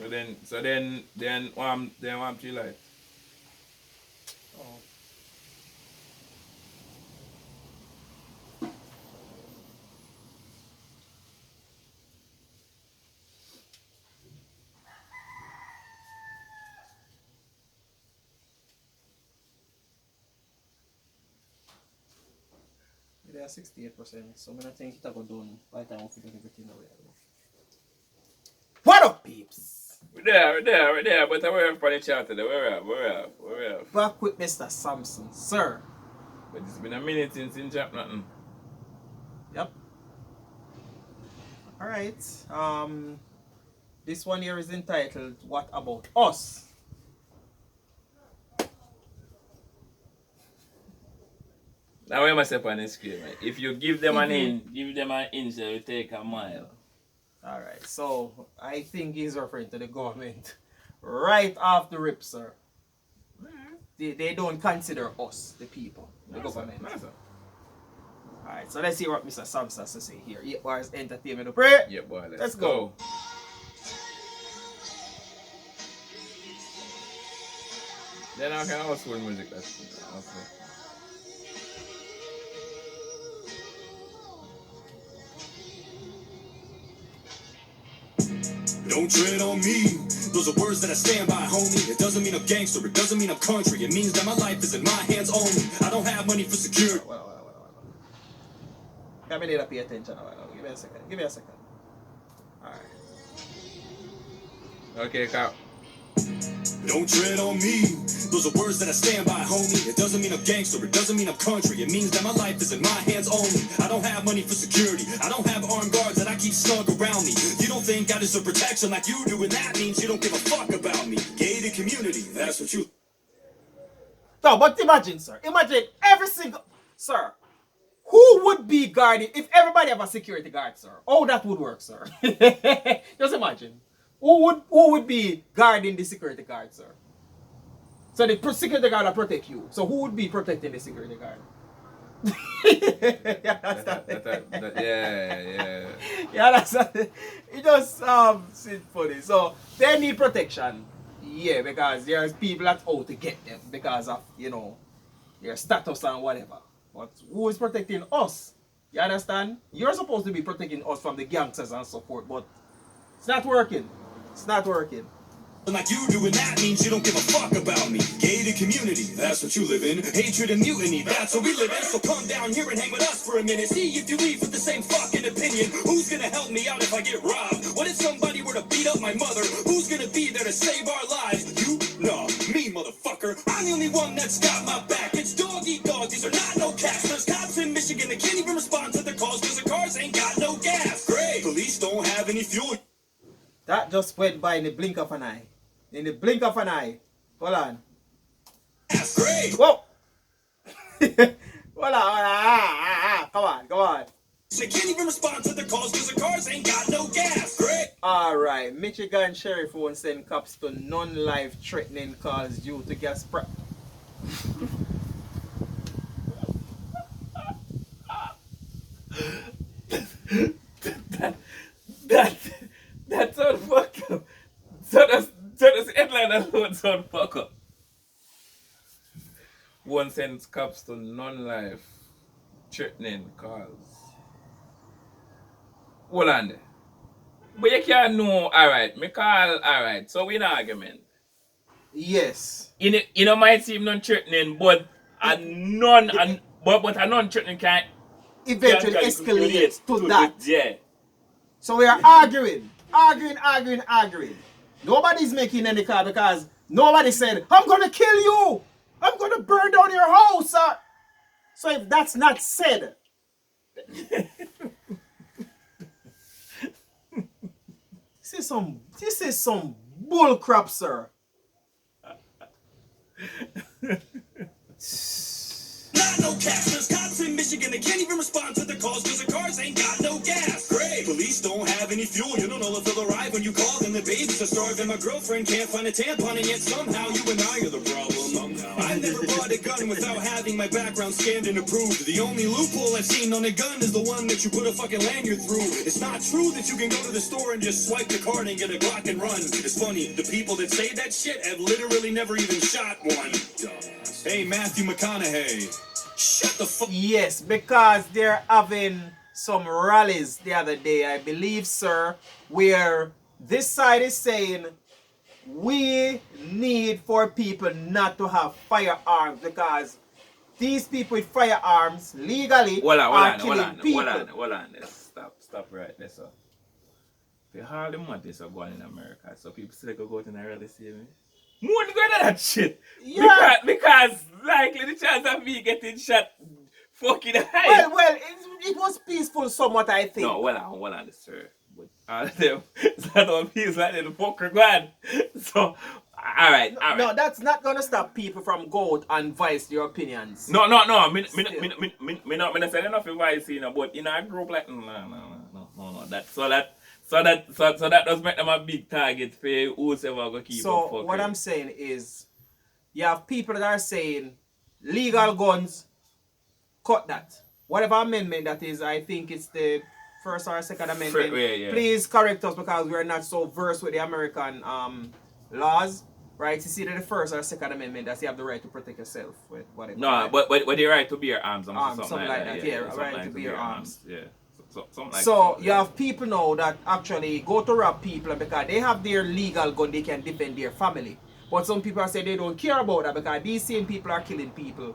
then one 3 life. Oh. They are 68%, so I'm gonna think it'll go down by the time we figure everything away. What up, peeps? We're there, but we're for the chat today. We're up. Back with Mr. Samson, sir. But it's been a minute since in chat nothing. Yep. Alright. This one here is entitled What About Us? Now we must up on the screen, man. If you give them an inch, they will take a mile. Alright, so I think he's referring to the government right off the rip, sir. They don't consider us, the people, the government. Alright, so let's see what Mr. Samson has to say here. 8 bars entertainment to pray. Yeah, boy, let's go. Then I can also music that's okay. Don't tread on me. Those are words that I stand by, homie. It doesn't mean I'm gangster. It doesn't mean I'm country. It means that my life is in my hands only. I don't have money for security. I need to pay attention. Give me a second. Alright. Okay, Cap. Don't tread on me. Those are words that I stand by, homie. It doesn't mean I'm gangster. It doesn't mean I'm country. It means that my life is in my hands only. I don't have money for security. I don't have armed guards that I keep snug around me. You don't think I deserve protection like you do, and that means you don't give a fuck about me. Gated community, that's what you... No, but imagine, sir. Imagine every single... Sir, who would be guarding if everybody have a security guard, sir? Oh, that would work, sir. Just imagine. Who would be guarding the security guard, sir? So the security guard will protect you. So who would be protecting the security guard? Yeah, that's yeah. Yeah, that's it. Just seems funny. So they need protection. Yeah, because there's people that's out to get them because of, their status and whatever. But who is protecting us? You understand? You're supposed to be protecting us from the gangsters and so forth, but it's not working. It's not working. Like you do, and that means you don't give a fuck about me. Gated community, that's what you live in. Hatred and mutiny, that's what we live in. So come down here and hang with us for a minute. See if you leave with the same fucking opinion. Who's gonna help me out if I get robbed? What if somebody were to beat up my mother? Who's gonna be there to save our lives? You? No, me, motherfucker. I'm the only one that's got my back. It's dog eat dog, these are not no cats. There's cops in Michigan that can't even respond to their calls because the cars ain't got no gas. Great, police don't have any fuel. That just went by in the blink of an eye. In the blink of an eye. Hold on. That's great. Whoa. Hold on. Come on. They can't even respond to the calls because the cars ain't got no gas. Great. Alright. Michigan sheriff won't send cops to non-life threatening calls due to gas price. That's so fucked up. So that's headline alone sound fuck up. One sends cops to non-life threatening calls. Hold on there. But you can't know, alright, me call, alright, so we in argument. Yes. You might seem non-threatening, but a non-threatening can eventually escalate to that. Yeah. So we are arguing. Nobody's making any call because nobody said, I'm going to kill you. I'm going to burn down your house. So if that's not said. This is some bull crap, sir. Not no cash, there's cops in Michigan that can't even respond to the calls because the cars ain't got no gas. Great, police don't have any fuel. You don't know if they'll arrive when you call them. The babies are starving. My girlfriend can't find a tampon, and yet somehow you and I are the problem. I never bought a gun person without having my background scanned and approved. The only loophole I've seen on a gun is the one that you put a fucking lanyard through. It's not true that you can go to the store and just swipe the card and get a Glock and run. It's funny, the people that say that shit have literally never even shot one. Hey, Matthew McConaughey, shut the fuck. Yes, because they're having some rallies the other day, I believe, sir, where this side is saying we need for people not to have firearms because these people with firearms legally are killing people. Hold on. Stop right there, sir. The hard money is going in America, so people still go to the rally see me. More than that shit. Yeah. Because likely the chance of me getting shot fucking high. Well, it was peaceful somewhat, I think. No, hold on, sir. But all of them, it's not all peace like the fucker God. So, alright. No, that's not gonna stop people from go out and voice their opinions. No. Me not saying enough advice, you know, but in a group like no. So that does make them a big target for who's ever gonna keep up. So what I'm saying is, you have people that are saying legal guns, cut that. Whatever amendment that is, I think it's the first or second amendment. Yeah. Please correct us because we're not so versed with the American laws, right? You see that the first or second amendment that you have the right to protect yourself with whatever. No, right? but the right to bear arms, something like that. Yeah, right to bear arms. Yeah. Something like so that, you have people now that actually go to rob people because they have their legal gun, they can defend their family. But some people say they don't care about that because these same people are killing people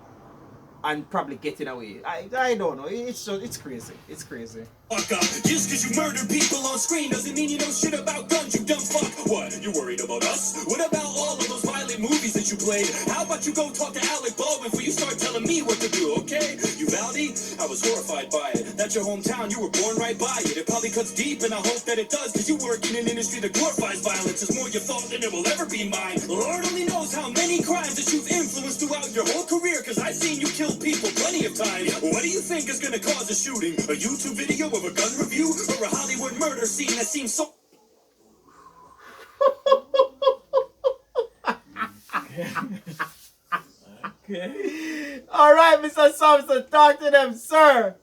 and probably getting away. I don't know. It's crazy. It's crazy. Fuck up. Just cause you murder people on screen doesn't mean you know shit about guns, you dumb fuck. What? You worried about us? What about all of those violent movies that you played? How about you go talk to Alec Baldwin before you start telling me what to do, okay? Uvalde? I was horrified by it. That's your hometown, you were born right by it. It probably cuts deep and I hope that it does, cause you work in an industry that glorifies violence. It's more your fault than it will ever be mine. Lord only knows how many crimes that you've influenced throughout your whole career, cause I've seen you kill people plenty of times. What do you think is gonna cause a shooting? A YouTube video of a gun review or a Hollywood murder scene that seems so... Okay. Alright, Mr. Samson, talk to them, sir.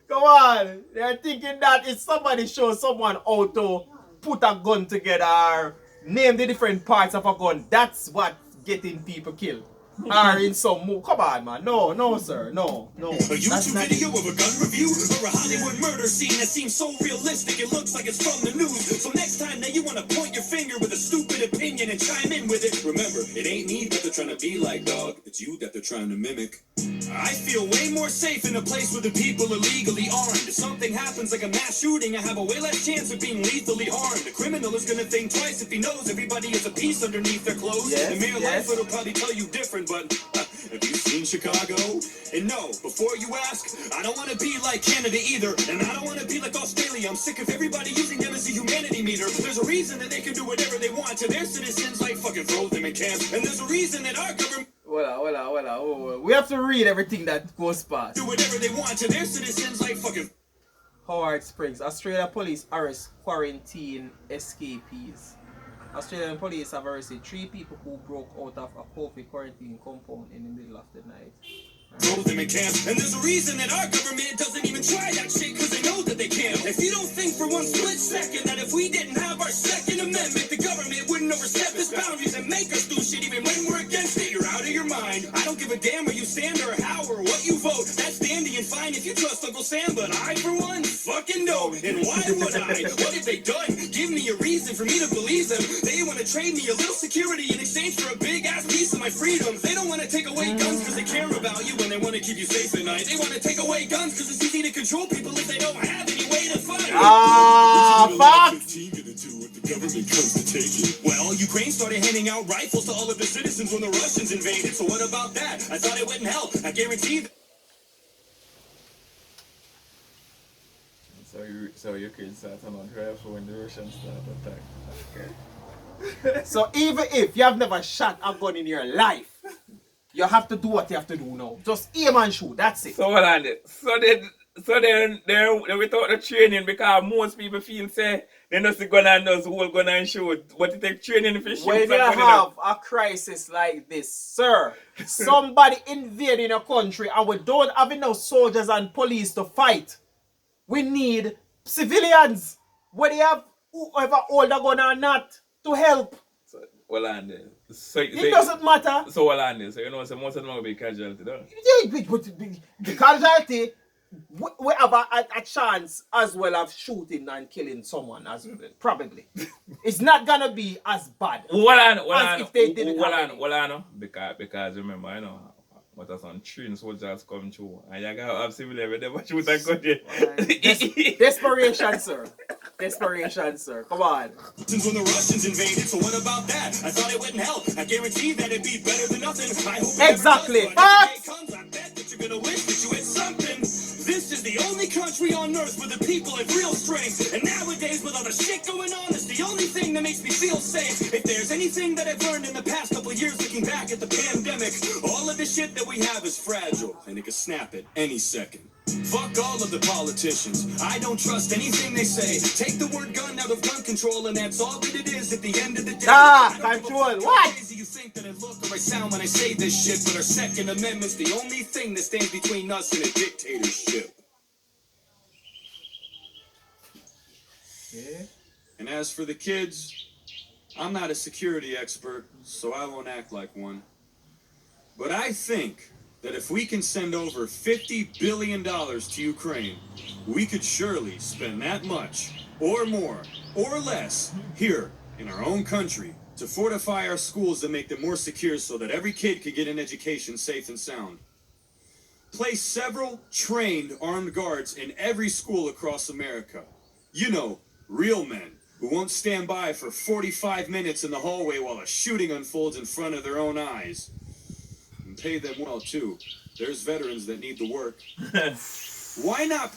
Come on. They're thinking that if somebody shows someone how to put a gun together or name the different parts of a gun, that's what's getting people killed. Or in some move. Come on, man. No, sir. No. A YouTube video of a gun review or a Hollywood murder scene that seems so realistic it looks like it's from the news. So next time that you want to point your finger with a stupid opinion and chime in with it, remember, it ain't me that they're trying to be like, dog. It's you that they're trying to mimic. I feel way more safe in a place where the people are legally armed. If something happens like a mass shooting, I have a way less chance of being lethally harmed. The criminal is gonna think twice if he knows everybody is a piece underneath their clothes. Yes, In mere yes. life, it'll probably tell you different, but have you seen Chicago? And no, before you ask, I don't want to be like Canada either, and I don't want to be like Australia. I'm sick of everybody using them as a humanity meter. There's a reason that they can do whatever they want to their citizens, like fucking throw them in camps. And there's a reason that our government We have to read everything that goes past. do whatever they want to their citizens, like fucking... Howard Springs. Australia police arrest quarantine escapees. Australian police have arrested 3 people who broke out of a COVID quarantine compound in the middle of the night. Throw them in camps. And there's a reason that our government doesn't even try that shit, because they know that they can't. If you don't think for one split second that if we didn't have our Second Amendment, the government wouldn't overstep its boundaries and make us do shit even when we're against it, you're out of your mind. I don't give a damn where you stand or how or what you vote. That's dandy and fine if you trust Uncle Sam, but I, for one, fucking know. And why would I? What have they done? Give me a reason for me to believe them. They want to trade me a little security in exchange for a big-ass piece of my freedom. They don't want to take away guns because they care about you and they want to keep you safe at night. They want to take away guns because it's easy to control people if they don't have any way to fight. Fuck! The government comes to take it. Well, Ukraine started handing out rifles to all of the citizens when the Russians invaded. So what about that? I thought it wouldn't help. I guarantee that. So Ukraine started on rifle when the Russians started attack. Okay. So even if you have never shot a gun in your life, you have to do what you have to do now. Just aim and shoot. That's it. So hold on there. So then So then without the training, because most people feel say they just gonna and just hold gun and shoot. But it take training for shoot When you somebody have a crisis like this, sir, somebody invading a country and we don't have enough soldiers and police to fight. We need civilians, whether they have whoever old are gonna or not, to help. So, well on there. So, It doesn't matter. So well on there. So you know, so most of them will be casualty, don't Yeah, but the casualty, we have a chance as well of shooting and killing someone as well, probably. It's not gonna be as bad as if they didn't have any. Because remember, you know, what are some trained soldiers come through, and you gotta have civilians with them shoot and cut you. Desperation, sir. Desperation, sir. Come on. When the Russians invaded, so what about that? I thought it wouldn't help. I guarantee that it'd be better than nothing. I hope it Exactly. never does, but if the day comes, I bet that you're gonna wish that you had something. This is the only country on earth where the people have real strength. And nowadays, with all the shit going on, it's the only thing that makes me feel safe. If there's anything that I've learned in the past couple of years looking back at the pandemic, all of the shit that we have is fragile, and it could snap at any second. Fuck all of the politicians. I don't trust anything they say. Take the word gun out of gun control, and that's all that it is at the end of the day. Control. What? Crazy you think that I look or I sound when I say this shit, but our Second Amendment's the only thing that stands between us and a dictatorship. Yeah. And as for the kids, I'm not a security expert, so I won't act like one. But I think that if we can send over $50 billion to Ukraine, we could surely spend that much, or more, or less, here in our own country to fortify our schools and make them more secure so that every kid could get an education safe and sound. Place several trained armed guards in every school across America. You know, real men who won't stand by for 45 minutes in the hallway while a shooting unfolds in front of their own eyes. And pay them well, too. There's veterans that need the work. Why not?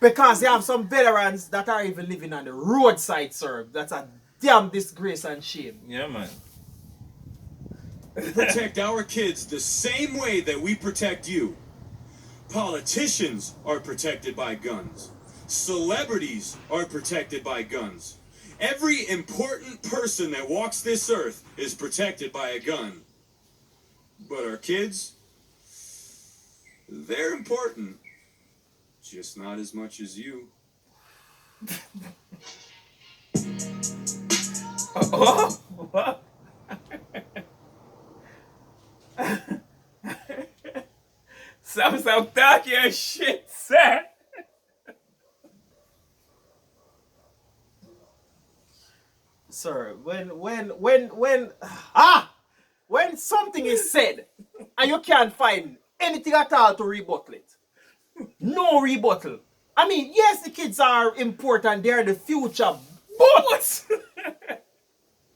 Because they have some veterans that are even living on the roadside, sir. That's a damn disgrace and shame. Yeah, man. Protect our kids the same way that we protect you. Politicians are protected by guns. Celebrities are protected by guns. Every important person that walks this earth is protected by a gun. But our kids, they're important. Just not as much as you. Oh, what? Some talk your shit, sir. Sir, when something is said and you can't find anything at all to rebuttal it, no rebuttal. I mean, yes, the kids are important, they're the future, but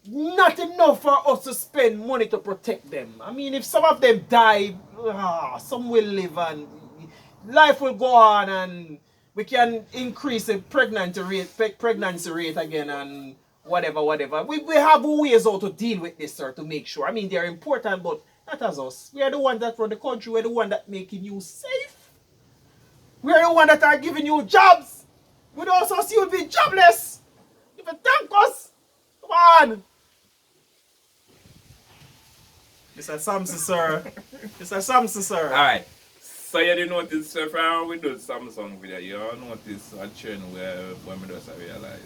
not enough for us to spend money to protect them. I mean, if some of them die, some will live and life will go on, and we can increase the pregnancy rate again, and whatever. We have ways how to deal with this, sir, to make sure. I mean, they're important, but not as us. We are the ones that run the country. We're the ones that making you safe. We are the ones that are giving you jobs. We don't also see you be jobless. If you thank us, come on. Mr. Samson, sir. Mr. Samson, sir. Alright. So you didn't notice, sir, from we do Samsung video, you all notice a trend where when we just realize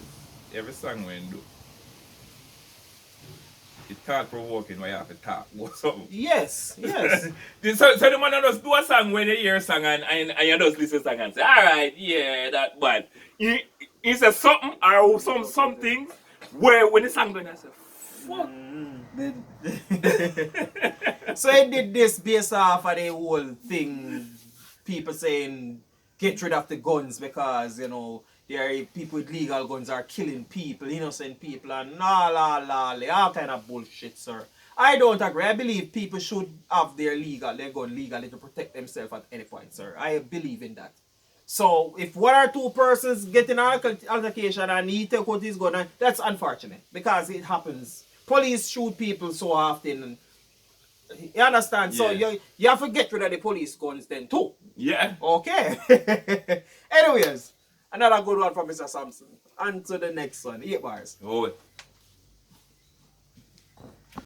every song we do, it's thought provoking where you have to talk about something. Yes. So the man just do a song when you hear a song and you just listen to the song and say, alright, yeah, that bad. He says something or something where when the song going, I say, fuck. So he did this based off of the whole thing, people saying get rid of the guns because, you know, there are people with legal guns are killing people, innocent people, and all kind of bullshit, sir. I don't agree. I believe people should have their gun legally to protect themselves at any point, sir. I believe in that. So if one or two persons get in an altercation and he take out his gun, that's unfortunate because it happens. Police shoot people so often. You understand? So Yeah. you have to get rid of the police guns then too. Yeah. Okay. Anyways, another good one from Mr. Samson. On to the next one. 8 bars. Oh.